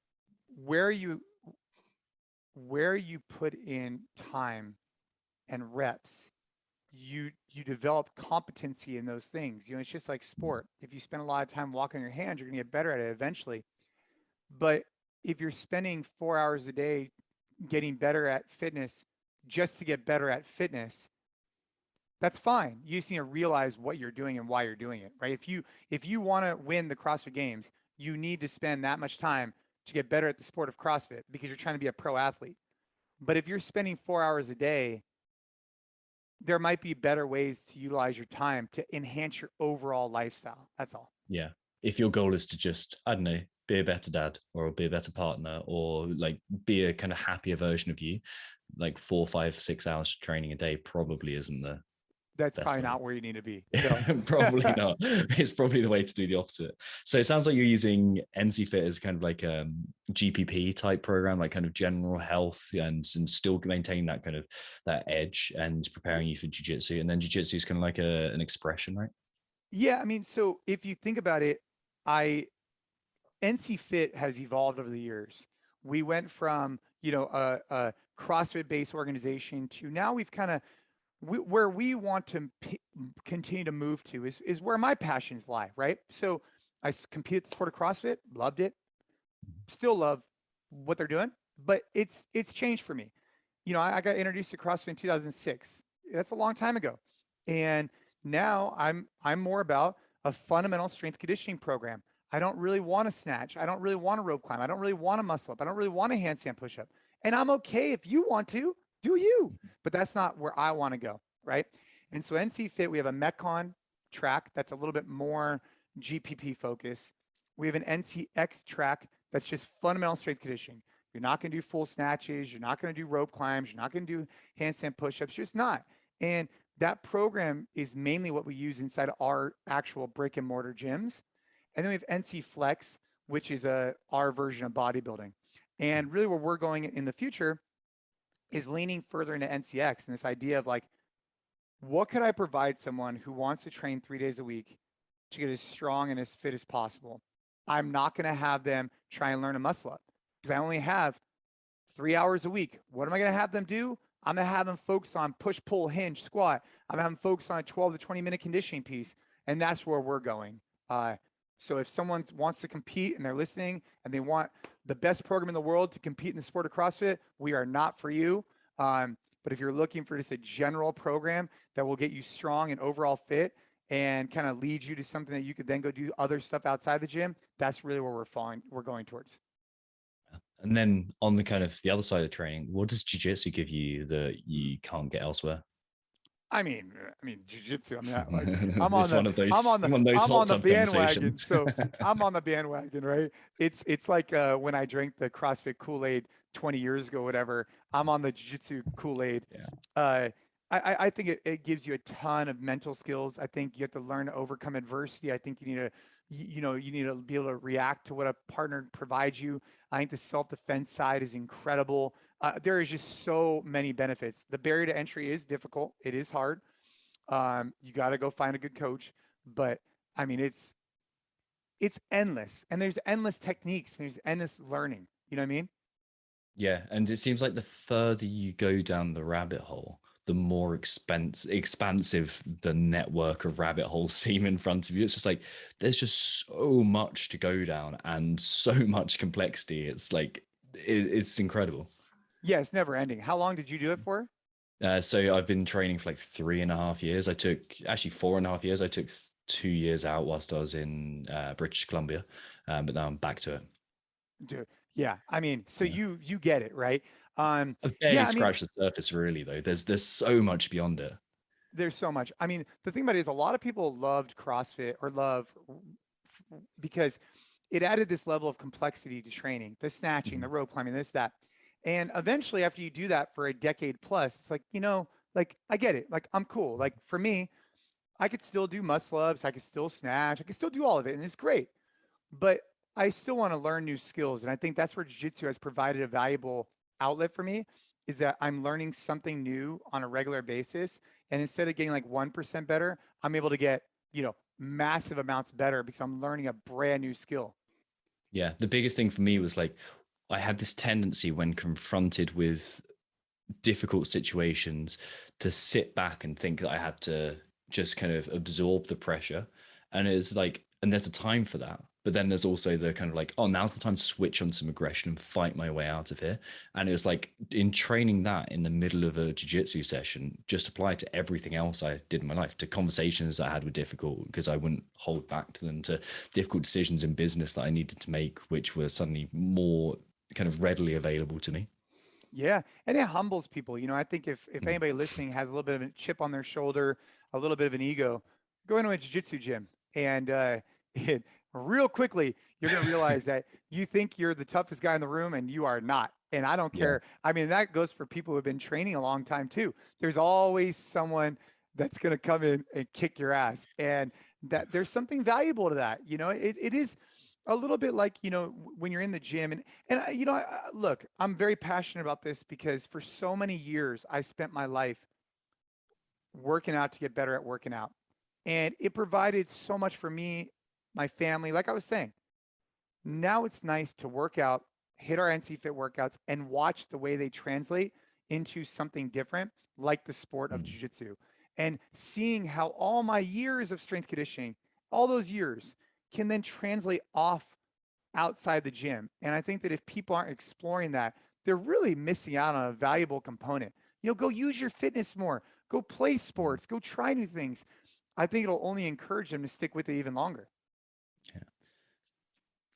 B: where you put in time and reps, you develop competency in those things. It's just like sport. If you spend a lot of time walking your hands, you're gonna get better at it eventually. But if you're spending 4 hours a day getting better at fitness just to get better at fitness, that's fine. You just need to realize what you're doing and why you're doing it, right? If you want to win the CrossFit Games, you need to spend that much time to get better at the sport of CrossFit because you're trying to be a pro athlete. But if you're spending 4 hours a day, there might be better ways to utilize your time to enhance your overall lifestyle. That's all.
A: Yeah. If your goal is to just, I don't know, be a better dad or be a better partner, or like be a kind of happier version of you, like 4, 5, 6 hours training a day probably isn't the
B: That's
A: best
B: probably
A: way.
B: not where you need to be. No.
A: Probably not. It's probably the way to do the opposite. So it sounds like you're using NC Fit as kind of like a GPP type program, like kind of general health, and still maintain that kind of that edge and preparing you for jiu-jitsu. And then jiu-jitsu is kind of like an expression, right?
B: Yeah, I mean, so if you think about it, I NC Fit has evolved over the years. We went from, a CrossFit based organization to now we've kind of, where we want to continue to move to is where my passions lie, right? So I competed the sport of CrossFit, loved it, still love what they're doing, but it's changed for me. I got introduced to CrossFit in 2006. That's a long time ago. And now I'm more about a fundamental strength conditioning program. I don't really want to snatch. I don't really want to rope climb. I don't really want to muscle up. I don't really want a handstand push up. And I'm okay if you want to, do you? But that's not where I want to go, right? And so NC Fit, we have a Metcon track that's a little bit more GPP focused. We have an NCX track that's just fundamental strength conditioning. You're not going to do full snatches. You're not going to do rope climbs. You're not going to do handstand push-ups. You're just not. And that program is mainly what we use inside our actual brick and mortar gyms. And then we have NC Flex, which is our version of bodybuilding. And really where we're going in the future is leaning further into NCX and this idea of like, what could I provide someone who wants to train 3 days a week to get as strong and as fit as possible? I'm not going to have them try and learn a muscle up because I only have 3 hours a week. What am I going to have them do? I'm going to have them focus on push, pull, hinge, squat. I'm going to have them focus on a 12 to 20 minute conditioning piece. And that's where we're going. So if someone wants to compete and they're listening and they want the best program in the world to compete in the sport of CrossFit, we are not for you. But if you're looking for just a general program that will get you strong and overall fit and kind of lead you to something that you could then go do other stuff outside the gym, that's really where we're going towards.
A: And then on the kind of the other side of training, what does jiu-jitsu give you that you can't get elsewhere?
B: Jujitsu. I mean, like
A: It's one of those
B: I'm
A: hot
B: on the
A: tub
B: bandwagon.
A: conversations.
B: So I'm on the bandwagon, right? It's like when I drank the CrossFit Kool-Aid 20 years ago, whatever. I'm on the Jiu-Jitsu Kool-Aid.
A: Yeah.
B: Uh, I think it gives you a ton of mental skills. I think you have to learn to overcome adversity. I think you need to, you need to be able to react to what a partner provides you. I think the self-defense side is incredible. There is just so many benefits. The barrier to entry is difficult. It is hard. You got to go find a good coach, but I mean, it's endless, and there's endless techniques. And there's endless learning. You know what I mean?
A: Yeah, and it seems like the further you go down the rabbit hole, the more expansive the network of rabbit holes seem in front of you. It's just like there's just so much to go down and so much complexity. It's like it's incredible.
B: Yeah, it's never ending. How long did you do it for?
A: So I've been training for like 3.5 years. I took actually 4.5 years. I took 2 years out whilst I was in British Columbia, but now I'm back to it.
B: Dude, yeah. I mean, so
A: Yeah.
B: you get it, right?
A: I've barely
B: Yeah, I mean,
A: scratched the surface, really. Though there's so much beyond it.
B: there's so much. I mean, the thing about it is a lot of people loved CrossFit or love because it added this level of complexity to training, the snatching, the
A: Mhm.
B: rope climbing, this, that. And eventually, after you do that for a decade plus, it's like, like I get it. Like I'm cool. Like for me, I could still do muscle ups, I could still snatch, I could still do all of it, and it's great. But I still want to learn new skills. And I think that's where jiu-jitsu has provided a valuable outlet for me is that I'm learning something new on a regular basis. And instead of getting like 1% better, I'm able to get, massive amounts better because I'm learning a brand new skill.
A: Yeah, the biggest thing for me was like I had this tendency when confronted with difficult situations to sit back and think that I had to just kind of absorb the pressure. And it's like, and there's a time for that. But then there's also the kind of like, oh, now's the time to switch on some aggression and fight my way out of here. And it was like in training that in the middle of a jiu-jitsu session, just apply to everything else I did in my life, to conversations that I had were difficult because I wouldn't hold back to them, to difficult decisions in business that I needed to make, which were suddenly more kind of readily available to me.
B: Yeah, and it humbles people. I think if
A: Mhm.
B: anybody listening has a little bit of a chip on their shoulder, a little bit of an ego, go into a jiu-jitsu gym and it, real quickly you're going to realize that you think you're the toughest guy in the room and you are not. And I don't
A: Yeah.
B: care. I mean, that goes for people who have been training a long time too. There's always someone that's going to come in and kick your ass, and that there's something valuable to that. It is a little bit like when you're in the gym and look, I'm very passionate about this because for so many years I spent my life working out to get better at working out, and it provided so much for me, my family. Like I was saying, now it's nice to work out, hit our NC Fit workouts, and watch the way they translate into something different, like the sport of
A: Mm.
B: jiu-jitsu, and seeing how all my years of strength conditioning, all those years, can then translate off outside the gym. And I think that if people aren't exploring that, they're really missing out on a valuable component. Go use your fitness more, go play
A: Mm.
B: sports, go try new things. I think it'll only encourage them to stick with it even longer.
A: Yeah.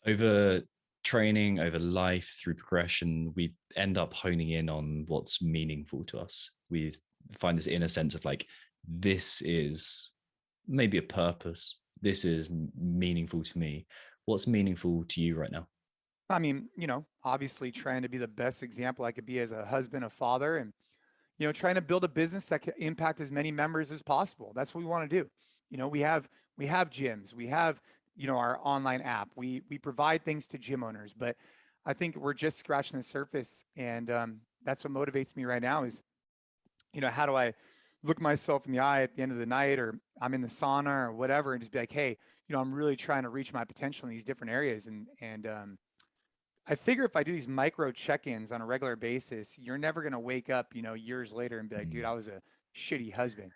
A: Over training, over life, through progression, we end up honing in on what's meaningful to us. We find this inner sense of like, this is maybe a purpose. This is meaningful to me. What's meaningful to you right now?
B: I mean, obviously trying to be the best example I could be as a husband, a father, and trying to build a business that can impact as many members as possible. That's what we want to do. We have gyms, we have our online app. We provide things to gym owners, but I think we're just scratching the surface, and that's what motivates me right now. Is how do I look myself in the eye at the end of the night, or I'm in the sauna or whatever, and just be like, hey, I'm really trying to reach my potential in these different areas, and I figure if I do these micro check-ins on a regular basis, you're never going to wake up, years later and be like, dude,
A: Mm.
B: I was a shitty husband.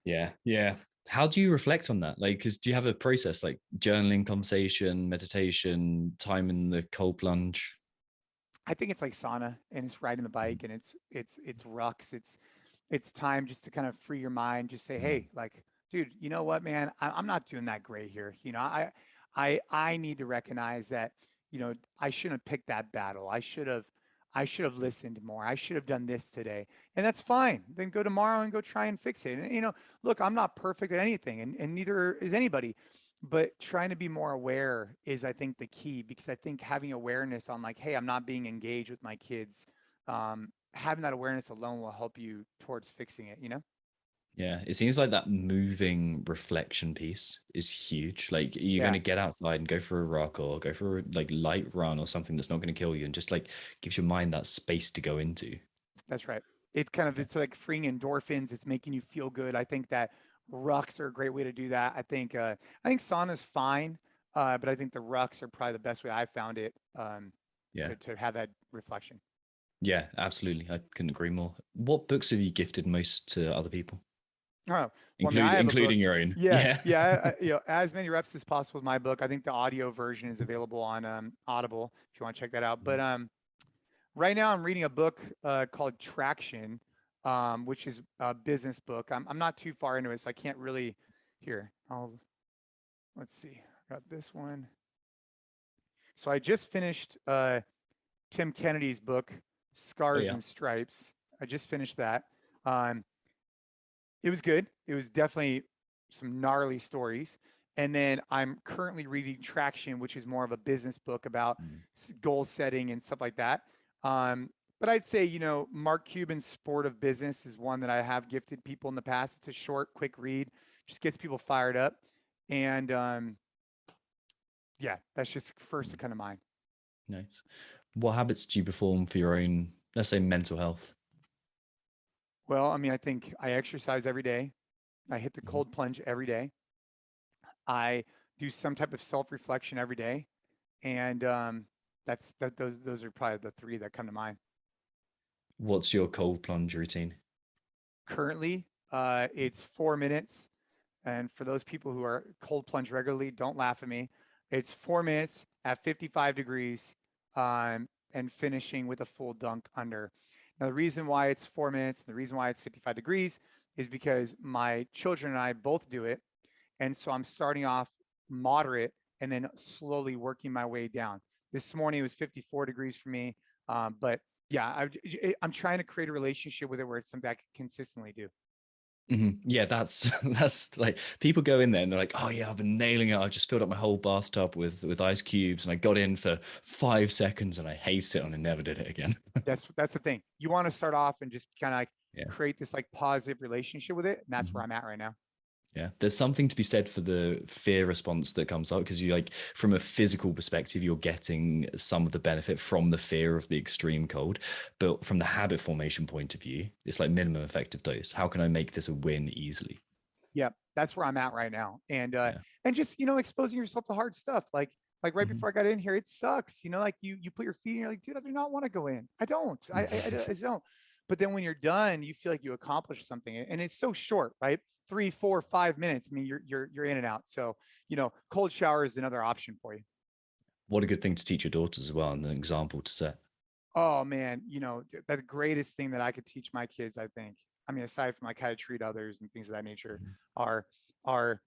A: Yeah, yeah. How do you reflect on that? Like, because do you have a process like journaling, conversation, meditation, time in the cold plunge?
B: I think it's like sauna and it's riding the
A: Mhm.
B: bike and it's rucks. It's time just to kind of free your mind. Just say,
A: Mhm.
B: hey, like, dude, you know what, man, I'm not doing that great here. I need to recognize that, I shouldn't have picked that battle. I should have listened more. I should have done this today. And that's fine. Then go tomorrow and go try and fix it. And look, I'm not perfect at anything, and neither is anybody. But trying to be more aware is, I think, the key, because I think having awareness on, like, hey, I'm not being engaged with my kids. Having that awareness alone will help you towards fixing it.
A: Yeah, it seems like that moving reflection piece is huge. Like you're going
B: Yeah,
A: to get outside and go for a rock or go for a like light run or something that's not going to kill you, and just like gives your mind that space to go into.
B: that's right. It's kind of,
A: Yeah.
B: it's like freeing endorphins. It's making you feel good. I think that rucks are a great way to do that. I think sauna's fine, but I think the rucks are probably the best way I found it,
A: Yeah.
B: to have that reflection.
A: Yeah, absolutely. I couldn't agree more. What books have you gifted most to other people,
B: Oh, well, I mean, I have a book.
A: including your own?
B: Yeah,
A: Yeah.
B: yeah. As many reps as possible is my book. I think the audio version is available on Audible if you want to check that out. But right now I'm reading a book called Traction, which is a business book. I'm not too far into it, so I can't really. Here, let's see. I got this one. So I just finished Tim Kennedy's book,
A: Oh
B: Scars
A: yeah.
B: and Stripes. I just finished that. Um, it was good. It was definitely some gnarly stories. And then I'm currently reading Traction, which is more of a business book about
A: Mm.
B: goal setting and stuff like that. But I'd say, Mark Cuban's Sport of Business is one that I have gifted people in the past. It's a short, quick read, just gets people fired up. And yeah, that's just first to
A: Mm.
B: come to mind.
A: Nice. What habits do you perform for your own, let's say, mental health?
B: Well, I mean, I think I exercise every day. I hit the
A: Mhm.
B: cold plunge every day. I do some type of self-reflection every day. And those are probably the three that come to mind.
A: What's your cold plunge routine?
B: Currently, it's 4 minutes. And for those people who are cold plunge regularly, don't laugh at me. It's 4 minutes at 55 degrees, and finishing with a full dunk under. Now, the reason why it's 4 minutes, and the reason why it's 55 degrees is because my children and I both do it. And so I'm starting off moderate and then slowly working my way down. This morning it was 54 degrees for me. But yeah, I'm trying to create a relationship with it where it's something I can consistently do.
A: Yeah, that's that's like people go in there and they're like, oh yeah, I've been nailing it. I just filled up my whole bathtub with ice cubes and I got in for 5 seconds and I hate it and I never did it again.
B: That's the thing. You want to start off and just kind of like
A: Yeah.
B: create this like positive relationship with it. And that's where
A: Mhm.
B: I'm at right now.
A: Yeah, there's something to be said for the fear response that comes up because you like from a physical perspective, you're getting some of the benefit from the fear of the extreme cold. But from the habit formation point of view, it's like minimum effective dose. How can I make this a win easily?
B: Yeah, that's where I'm at right now.
A: Yeah.
B: And just, exposing yourself to hard stuff. Like right
A: Mhm.
B: before I got in here, it sucks. Like you put your feet in, you're like, dude, I do not want to go in. I don't. I don't. But then when you're done, you feel like you accomplished something. And it's so short, right? 3, 4, 5 minutes. I mean, you're in and out. So, cold shower is another option for you.
A: What a good thing to teach your daughters as well and an example to set.
B: Oh man, the greatest thing that I could teach my kids, I think, I mean, aside from like how to treat others and things of that nature,
A: Mhm.
B: are are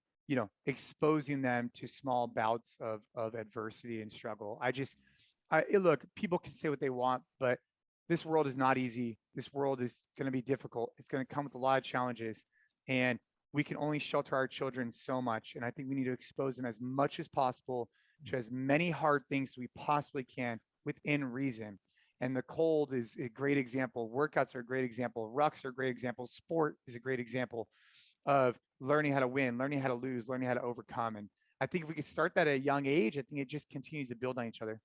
B: exposing them to small bouts of adversity and struggle. Look, people can say what they want, but this world is not easy. This world is going to be difficult. It's going to come with a lot of challenges, and we can only shelter our children so much. And I think we need to expose them as much as possible to as many hard things as we possibly can within reason. And the cold is a great example. Workouts are a great example. Rucks are a great example. Sport is a great example of learning how to win, learning how to lose, learning how to overcome. And I think if we could start that at a young age, I think it just continues to build on each other.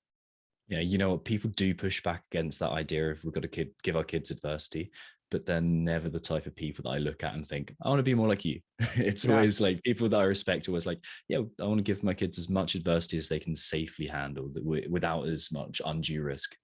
A: Yeah, you know what? People do push back against that idea of we've got to give our kids adversity, but they're never the type of people that I look at and think, I want to be more like you. It's
B: Yeah,
A: always like people that I respect, always like, yeah, I want to give my kids as much adversity as they can safely handle without as much undue risk.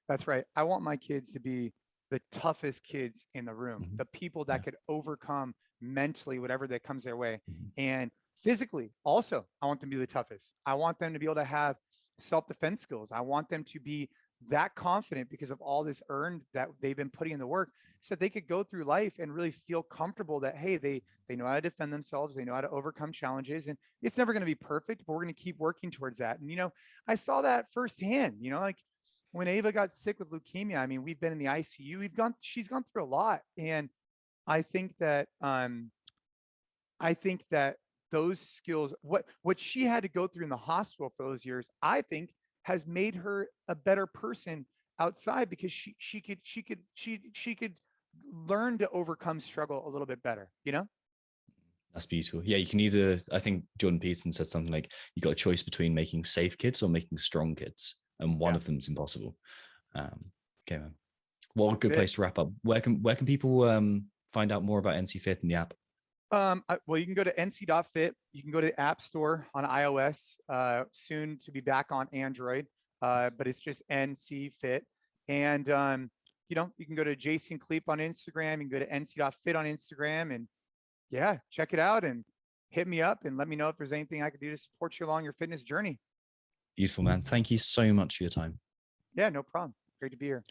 B: that's right. I want my kids to be the toughest kids in the room,
A: Mhm.
B: the people
A: Yeah.
B: that could overcome mentally whatever that comes their way.
A: Mhm.
B: And physically, also, I want them to be the toughest. I want them to be able to have self defense skills. I want them to be that confident because of all this earned that they've been putting in the work, so they could go through life and really feel comfortable that, hey, they know how to defend themselves, they know how to overcome challenges, and it's never going to be perfect, but we're going to keep working towards that. And I saw that firsthand. Like when Ava got sick with leukemia, I mean, we've been in the ICU, she's gone through a lot. And I think that those skills, what she had to go through in the hospital for those years, I think has made her a better person outside, because she could learn to overcome struggle a little bit better.
A: That's beautiful. Yeah, you can either, I think Jordan Peterson said something like, you got a choice between making safe kids or making strong kids, and one of them's impossible. Okay, man. Well, a good place to wrap up. Where can people find out more about NC Fit and the app?
B: Well, you can go to nc.fit. You can go to the App Store on iOS, soon to be back on Android, but it's just NC Fit. And, you can go to Jason Khalipa on Instagram. You can go to nc.fit on Instagram, and yeah, check it out and hit me up and let me know if there's anything I could do to support you along your fitness journey.
A: Beautiful, man. Thank you so much for your time.
B: Yeah, no problem. Great to be here.